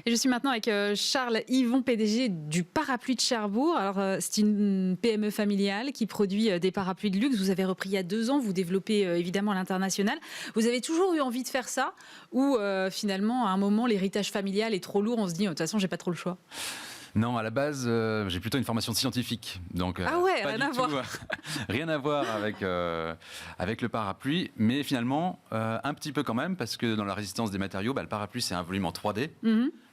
Et je suis maintenant avec Charles Yvon, PDG du Parapluie de Cherbourg. Alors, c'est une PME familiale qui produit des parapluies de luxe. Vous avez repris il y a 2 ans, vous développez évidemment à l'international. Vous avez toujours eu envie de faire ça ou finalement, à un moment, l'héritage familial est trop lourd, on se dit, de toute façon, j'ai pas trop le choix? Non, à la base, j'ai plutôt une formation scientifique. Donc, ah ouais, pas rien du à tout, voir. rien à voir avec le parapluie, mais finalement, un petit peu quand même, parce que dans la résistance des matériaux, le parapluie, c'est un volume en 3D.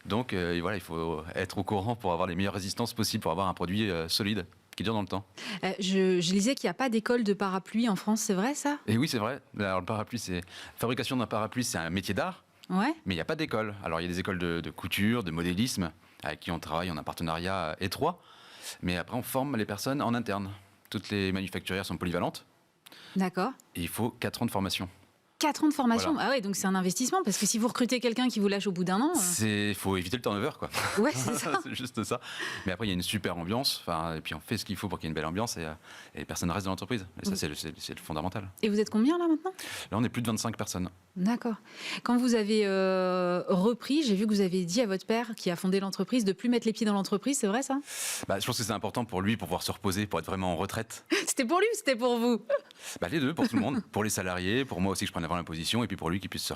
Donc, voilà, il faut être au courant pour avoir les meilleures résistances possibles, pour avoir un produit solide qui dure dans le temps. Je lisais qu'il n'y a pas d'école de parapluie en France, c'est vrai ça? Et oui, c'est vrai. Alors, le parapluie, la fabrication d'un parapluie, c'est un métier d'art. Ouais. Mais il n'y a pas d'école. Alors, il y a des écoles de couture, de modélisme, avec qui on travaille en un partenariat étroit. Mais après, on forme les personnes en interne. Toutes les manufacturières sont polyvalentes. D'accord. Et il faut 4 ans de formation. 4 ans de formation. Voilà. Ah ouais, donc c'est un investissement, parce que si vous recrutez quelqu'un qui vous lâche au bout d'1 an... Il faut éviter le turnover, quoi. Ouais, c'est ça. C'est juste ça. Mais après, il y a une super ambiance. Et puis, on fait ce qu'il faut pour qu'il y ait une belle ambiance et les personnes restent dans l'entreprise. Et ça, c'est le fondamental. Et vous êtes combien, là, maintenant? Là, on est plus de 25 personnes. D'accord. Quand vous avez repris, j'ai vu que vous avez dit à votre père, qui a fondé l'entreprise, de plus mettre les pieds dans l'entreprise, c'est vrai, ça? Je pense que c'est important pour lui, pour pouvoir se reposer, pour être vraiment en retraite. C'était pour lui ou c'était pour vous? Les deux, pour tout le monde. Pour les salariés, pour moi aussi que je prenne avant la position, et puis pour lui qui puisse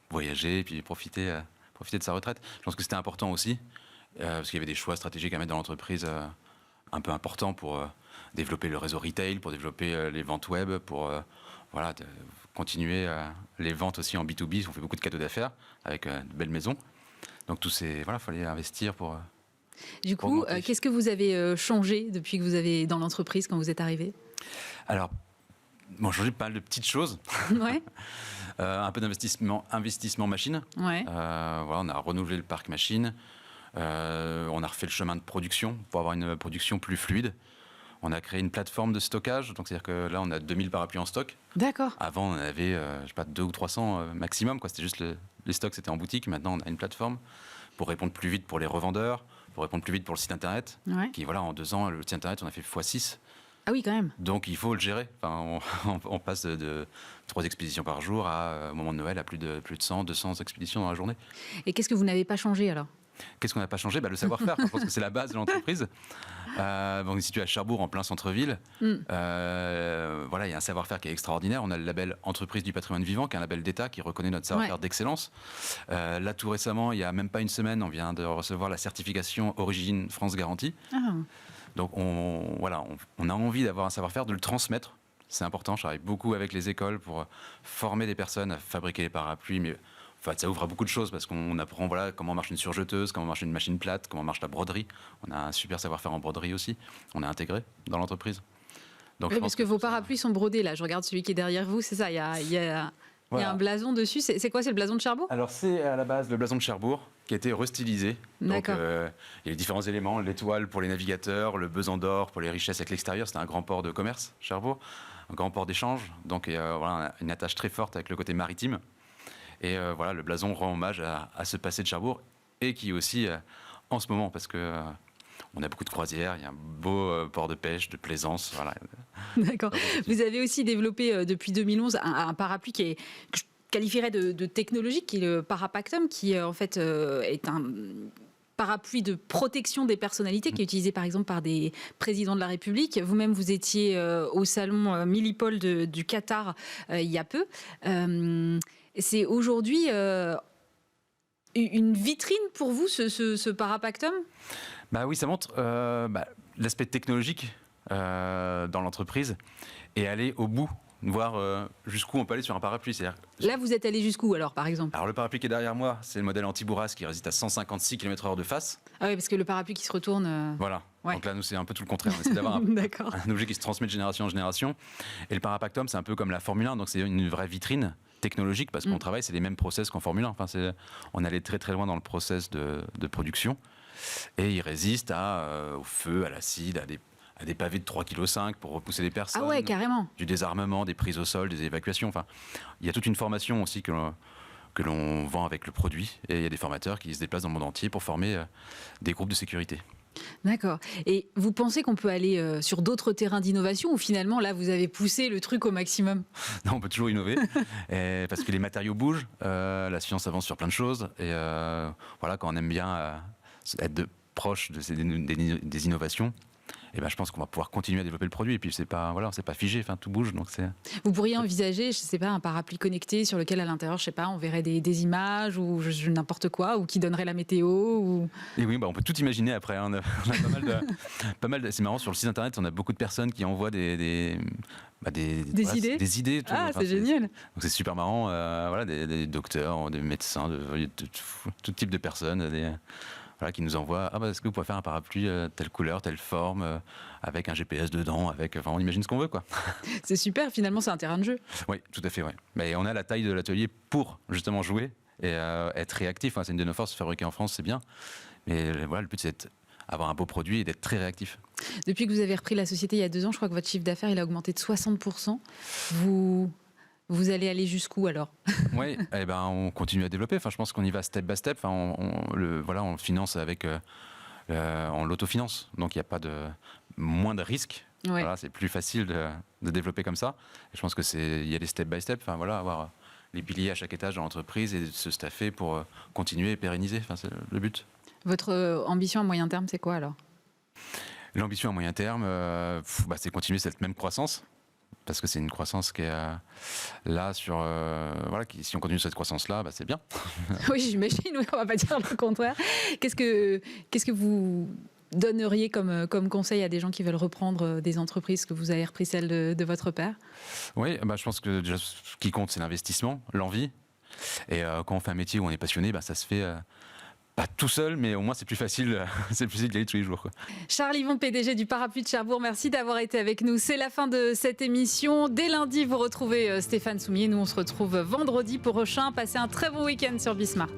voyager et puis profiter de sa retraite. Je pense que c'était important aussi, parce qu'il y avait des choix stratégiques à mettre dans l'entreprise un peu importants pour développer le réseau retail, pour développer les ventes web, pour continuer les ventes aussi en B2B. On fait beaucoup de cadeaux d'affaires avec de belles maisons. Donc fallait investir pour... Du coup, qu'est-ce que vous avez changé depuis que vous avez dans l'entreprise quand vous êtes arrivé? Alors, changé pas mal de petites choses. Ouais. Un peu d'investissement machine. Ouais. On a renouvelé le parc machine. On a refait le chemin de production pour avoir une production plus fluide. On a créé une plateforme de stockage. Donc, c'est-à-dire que là, on a 2000 parapluies en stock. D'accord. Avant, on avait, 200 ou 300 maximum. C'était juste les stocks, c'était en boutique. Maintenant, on a une plateforme pour répondre plus vite pour les revendeurs, pour répondre plus vite pour le site internet. Ouais. Qui, en 2 ans, le site internet, on a fait x6. Ah oui, quand même. Donc il faut le gérer. On passe de 3 expéditions par jour au moment de Noël à plus de 100, 200 expéditions dans la journée. Et qu'est-ce que vous n'avez pas changé alors? Qu'est-ce qu'on n'a pas changé? Le savoir-faire. Je pense que c'est la base de l'entreprise. On est situé à Cherbourg, en plein centre-ville. Il y a un savoir-faire qui est extraordinaire. On a le label Entreprise du patrimoine vivant, qui est un label d'État qui reconnaît notre savoir-faire d'excellence. Là, tout récemment, il n'y a même pas une semaine, on vient de recevoir la certification Origine France Garantie. Ah. Donc, on a envie d'avoir un savoir-faire, de le transmettre. C'est important. Je travaille beaucoup avec les écoles pour former des personnes à fabriquer les parapluies. Mais ça ouvre à beaucoup de choses parce qu'on apprend comment marche une surjeteuse, comment marche une machine plate, comment marche la broderie. On a un super savoir-faire en broderie aussi. On a intégré dans l'entreprise. Donc, oui, parce que vos parapluies sont brodés. Là, je regarde celui qui est derrière vous. C'est ça. Il y a un blason dessus. C'est quoi? C'est le blason de Cherbourg? Alors, c'est à la base le blason de Cherbourg qui a été restylisé. D'accord. Donc, il y a les différents éléments, l'étoile pour les navigateurs, le besan d'or pour les richesses avec l'extérieur. C'était un grand port de commerce, Cherbourg, un grand port d'échange. Donc, une attache très forte avec le côté maritime. Et le blason rend hommage à ce passé de Cherbourg et qui aussi, en ce moment, parce que on a beaucoup de croisières, il y a un beau port de pêche, de plaisance. Voilà. D'accord. Vous avez aussi développé depuis 2011 un parapluie que je qualifierais de technologique, qui est le Parapactum, qui en fait est un parapluie de protection des personnalités qui est utilisé par exemple par des présidents de la République. Vous-même, vous étiez au salon Millipol du Qatar il y a peu. C'est aujourd'hui une vitrine pour vous, ce Parapactum? Oui, ça montre l'aspect technologique dans l'entreprise et aller au bout, voir jusqu'où on peut aller sur un parapluie. Là, vous êtes allé jusqu'où alors, par exemple? Alors, le parapluie qui est derrière moi, c'est le modèle anti-bourrasque qui résiste à 156 km/h de face. Ah oui, parce que le parapluie qui se retourne... Voilà. Ouais. Donc là, nous, c'est un peu tout le contraire. On essaie d'avoir un objet qui se transmet de génération en génération. Et le Parapactum, c'est un peu comme la Formule 1, donc c'est une vraie vitrine technologique parce qu'on travaille, c'est les mêmes process qu'en Formule 1. On allait très très loin dans le process de production et il résiste au feu, à l'acide, à des pavés de 3,5 kg pour repousser les personnes. Ah ouais, carrément. Du désarmement, des prises au sol, des évacuations. Il y a toute une formation aussi que l'on vend avec le produit et il y a des formateurs qui se déplacent dans le monde entier pour former des groupes de sécurité. D'accord. Et vous pensez qu'on peut aller sur d'autres terrains d'innovation ou finalement, là, vous avez poussé le truc au maximum? Non, on peut toujours innover, parce que les matériaux bougent, la science avance sur plein de choses, et voilà, quand on aime bien être proche des innovations, et ben, je pense qu'on va pouvoir continuer à développer le produit. Et puis c'est pas figé, enfin tout bouge, donc c'est. Vous pourriez envisager, je sais pas, un parapluie connecté sur lequel à l'intérieur, je sais pas, on verrait des images ou n'importe quoi, ou qui donnerait la météo ou... Et oui, on peut tout imaginer après. On a pas mal c'est marrant, sur le site internet, on a beaucoup de personnes qui envoient des idées. Des idées. Ah, c'est génial. Donc c'est super marrant. Voilà, des docteurs, des médecins, tout type de personnes. Voilà, qui nous envoient est-ce que vous pouvez faire un parapluie telle couleur, telle forme, avec un GPS dedans, on imagine ce qu'on veut, quoi. C'est super, finalement c'est un terrain de jeu. Oui, tout à fait, ouais. Mais on a la taille de l'atelier pour justement jouer et être réactif. C'est une de nos forces, fabriquer en France, c'est bien. Mais voilà, le but c'est d'avoir un beau produit et d'être très réactif. Depuis que vous avez repris la société il y a 2 ans, je crois que votre chiffre d'affaires il a augmenté de 60%. Vous allez aller jusqu'où alors? Oui, on continue à développer. Je pense qu'on y va step by step. On le finance avec, on l'autofinance, donc il n'y a pas moins de risques. Ouais. Voilà, c'est plus facile de développer comme ça. Et je pense que y aller step by step. Avoir les piliers à chaque étage de l'entreprise et de se staffer pour continuer et pérenniser. C'est le but. Votre ambition à moyen terme, c'est quoi alors? L'ambition à moyen terme, c'est continuer cette même croissance. Parce que c'est une croissance qui est là sur... si on continue cette croissance-là, c'est bien. Oui, j'imagine, on ne va pas dire le contraire. Qu'est-ce que vous donneriez comme conseil à des gens qui veulent reprendre des entreprises, que vous avez repris celle de votre père? Oui, je pense que déjà, ce qui compte, c'est l'investissement, l'envie. Et quand on fait un métier où on est passionné, ça se fait... pas tout seul, mais au moins c'est plus facile d'y aller tous les jours, quoi. Charles Yvon, PDG du Parapluie de Cherbourg, merci d'avoir été avec nous. C'est la fin de cette émission. Dès lundi, vous retrouvez Stéphane Soumier. Nous, on se retrouve vendredi prochain. Passez un très bon week-end sur Bismart.